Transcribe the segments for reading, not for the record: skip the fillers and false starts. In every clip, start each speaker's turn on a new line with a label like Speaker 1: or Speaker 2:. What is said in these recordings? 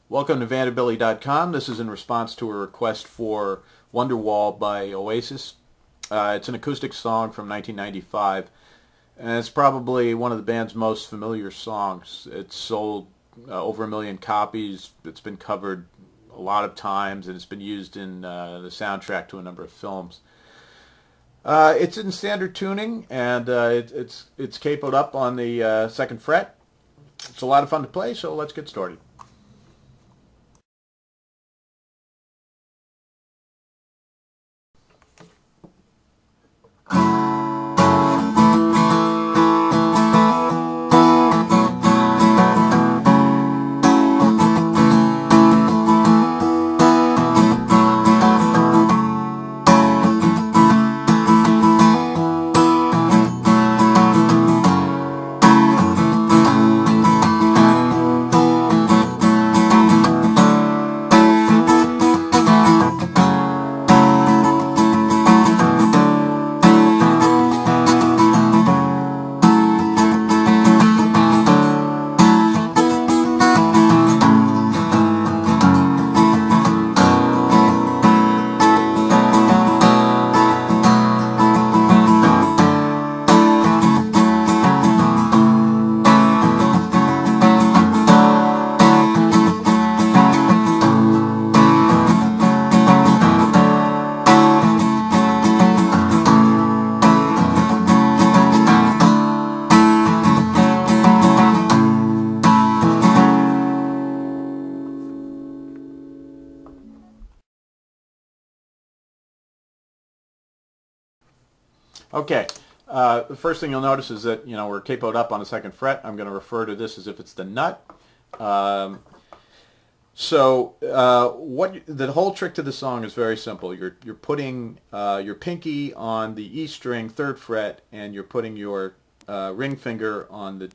Speaker 1: Welcome to Vanderbilly.com. This is in response to a request for Wonderwall by Oasis. It's an acoustic song from 1995, and it's probably one of the band's most familiar songs. It's sold over 1 million copies. It's been covered a lot of times, and it's been used in the soundtrack to a number of films. It's in standard tuning, and it's capoed up on the 2nd fret. It's a lot of fun to play, so let's get started. Okay, the first thing you'll notice is that, we're capoed up on the 2nd fret. I'm going to refer to this as if it's the nut. The whole trick to the song is very simple. You're putting your pinky on the E string, 3rd fret, and you're putting your ring finger on the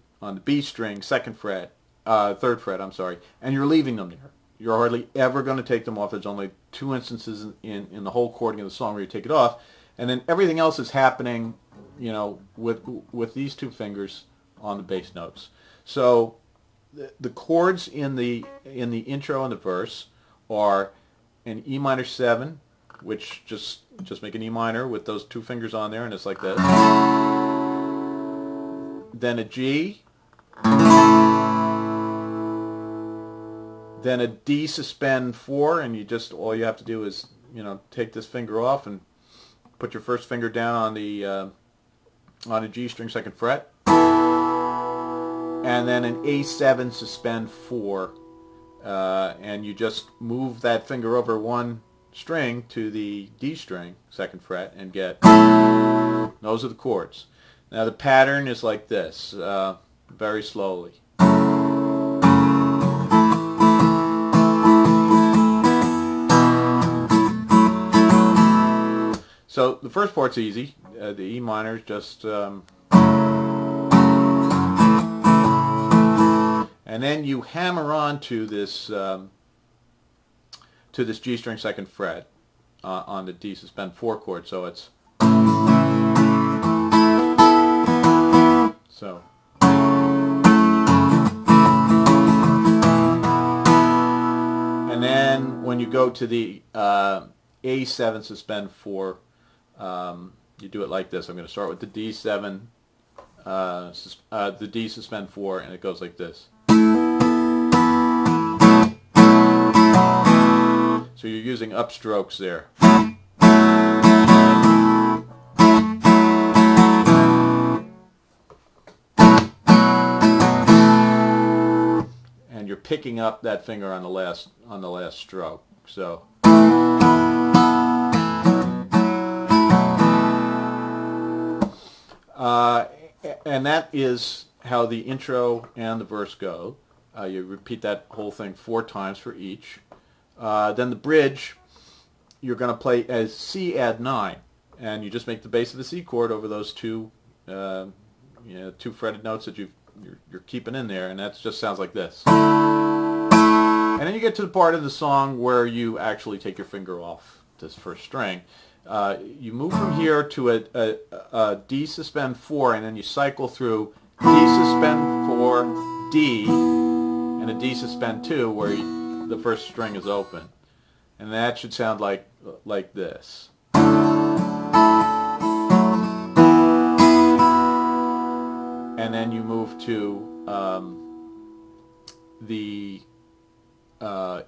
Speaker 1: B string, 2nd fret, 3rd fret, I'm sorry, and you're leaving them there. You're hardly ever going to take them off. There's only 2 instances in the whole chording of the song where you take it off. And then everything else is happening, with these 2 fingers on the bass notes. So the chords in the intro and the verse are an E minor 7, which just make an E minor with those 2 fingers on there, and it's like this. Then a G. Then a D suspend 4, and all you have to do is take this finger off and put your first finger down on a G string, 2nd fret, and then an A7 suspend 4, and you just move that finger over one string to the D string, 2nd fret, and get those are the chords. Now the pattern is like this, very slowly. So the first part's easy. The E minor is just, and then you hammer on to this G string, 2nd fret on the D suspend 4 chord. So it's and then when you go to the A7 suspend 4. You do it like this. I'm going to start with the D7, the D suspend 4, and it goes like this. So you're using upstrokes there. And you're picking up that finger on the last stroke. So. And that is how the intro and the verse go. You repeat that whole thing 4 times for each. Then the bridge, you're going to play as C add 9, and you just make the bass of the C chord over those 2 fretted notes that you're keeping in there, and that just sounds like this. And then you get to the part of the song where you actually take your finger off this first string. You move from here to a D suspend 4, and then you cycle through D suspend 4, D, and a D suspend 2, where the first string is open, and that should sound like this. And then you move to the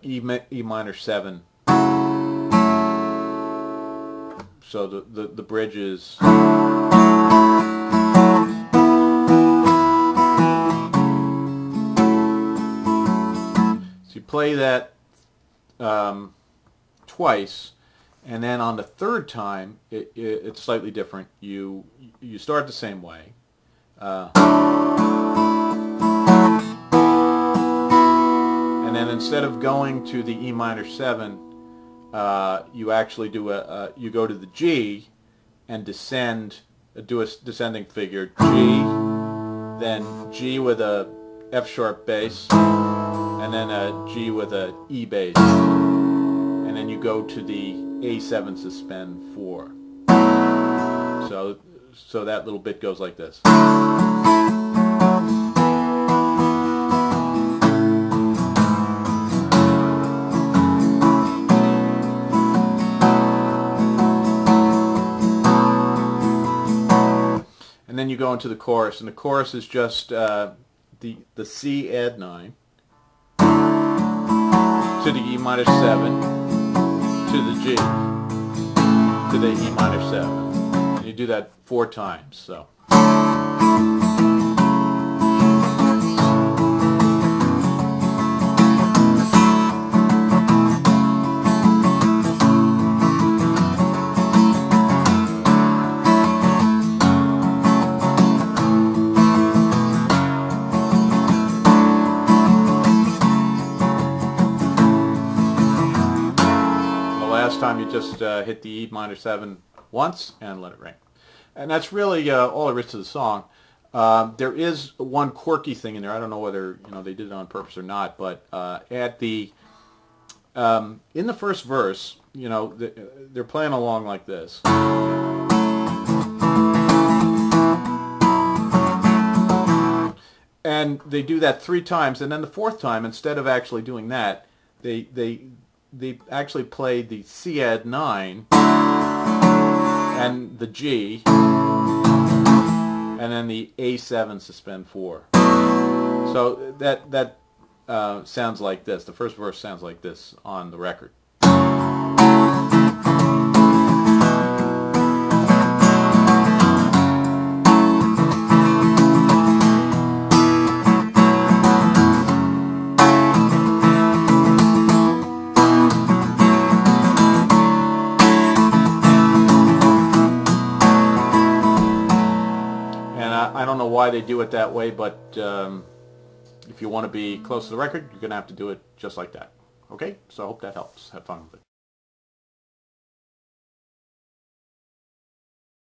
Speaker 1: E minor 7. So the bridge is. So you play that twice, and then on the third time it's slightly different. You start the same way. And then instead of going to the E minor 7, you actually do you go to the G and descend, do a descending figure, G, then G with a F sharp bass, and then a G with a E bass, and then you go to the A7 suspend 4. So that little bit goes like this. And then you go into the chorus, and the chorus is just the C add 9 to the E minor 7 to the G to the E minor 7. And you do that 4 times. So. Last time you just hit the E minor 7 once and let it ring. And that's really all there is to the song. There is one quirky thing in there. I don't know whether they did it on purpose or not, but at the in the first verse, they're playing along like this. And they do that 3 times, and then the 4th time, instead of actually doing that, they actually play the C add 9 and the G and then the A7 suspend 4. So that sounds like this. The first verse sounds like this on the record. I don't know why they do it that way, but if you want to be close to the record, you're going to have to do it just like that. Okay? So I hope that helps. Have fun with it.